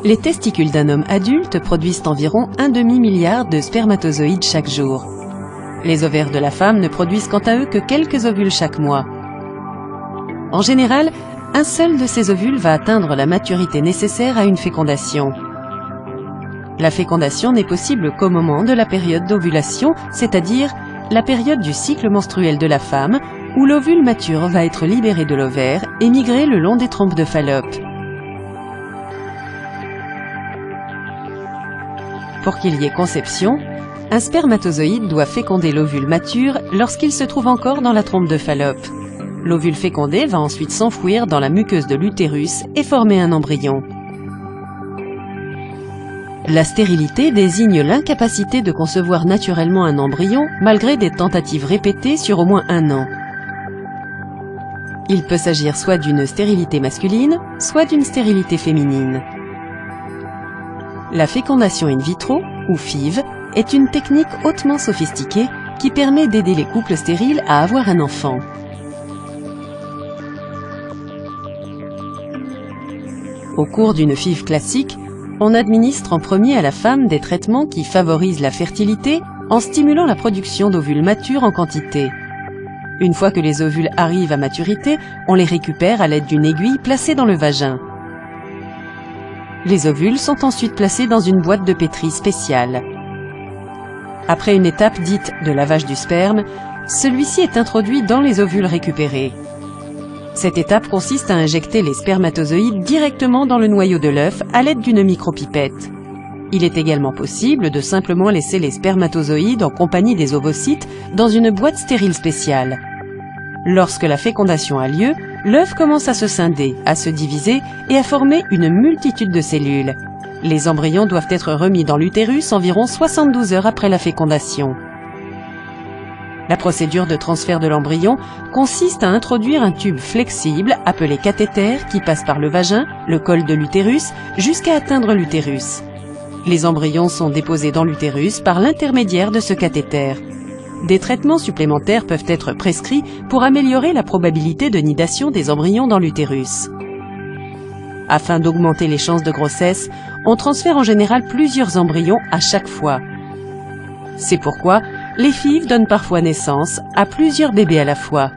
Les testicules d'un homme adulte produisent environ un demi-milliard de spermatozoïdes chaque jour. Les ovaires de la femme ne produisent quant à eux que quelques ovules chaque mois. En général, un seul de ces ovules va atteindre la maturité nécessaire à une fécondation. La fécondation n'est possible qu'au moment de la période d'ovulation, c'est-à-dire la période du cycle menstruel de la femme, où l'ovule mature va être libéré de l'ovaire et migrer le long des trompes de Fallope. Pour qu'il y ait conception, un spermatozoïde doit féconder l'ovule mature lorsqu'il se trouve encore dans la trompe de Fallope. L'ovule fécondé va ensuite s'enfouir dans la muqueuse de l'utérus et former un embryon. La stérilité désigne l'incapacité de concevoir naturellement un embryon malgré des tentatives répétées sur au moins 1 an. Il peut s'agir soit d'une stérilité masculine, soit d'une stérilité féminine. La fécondation in vitro, ou FIV, est une technique hautement sophistiquée qui permet d'aider les couples stériles à avoir un enfant. Au cours d'une FIV classique, on administre en premier à la femme des traitements qui favorisent la fertilité en stimulant la production d'ovules matures en quantité. Une fois que les ovules arrivent à maturité, on les récupère à l'aide d'une aiguille placée dans le vagin. Les ovules sont ensuite placés dans une boîte de pétri spéciale. Après une étape dite de lavage du sperme, celui-ci est introduit dans les ovules récupérés. Cette étape consiste à injecter les spermatozoïdes directement dans le noyau de l'œuf à l'aide d'une micropipette. Il est également possible de simplement laisser les spermatozoïdes en compagnie des ovocytes dans une boîte stérile spéciale. Lorsque la fécondation a lieu, l'œuf commence à se scinder, à se diviser et à former une multitude de cellules. Les embryons doivent être remis dans l'utérus environ 72 heures après la fécondation. La procédure de transfert de l'embryon consiste à introduire un tube flexible appelé cathéter qui passe par le vagin, le col de l'utérus, jusqu'à atteindre l'utérus. Les embryons sont déposés dans l'utérus par l'intermédiaire de ce cathéter. Des traitements supplémentaires peuvent être prescrits pour améliorer la probabilité de nidation des embryons dans l'utérus. Afin d'augmenter les chances de grossesse, on transfère en général plusieurs embryons à chaque fois. C'est pourquoi les FIV donnent parfois naissance à plusieurs bébés à la fois.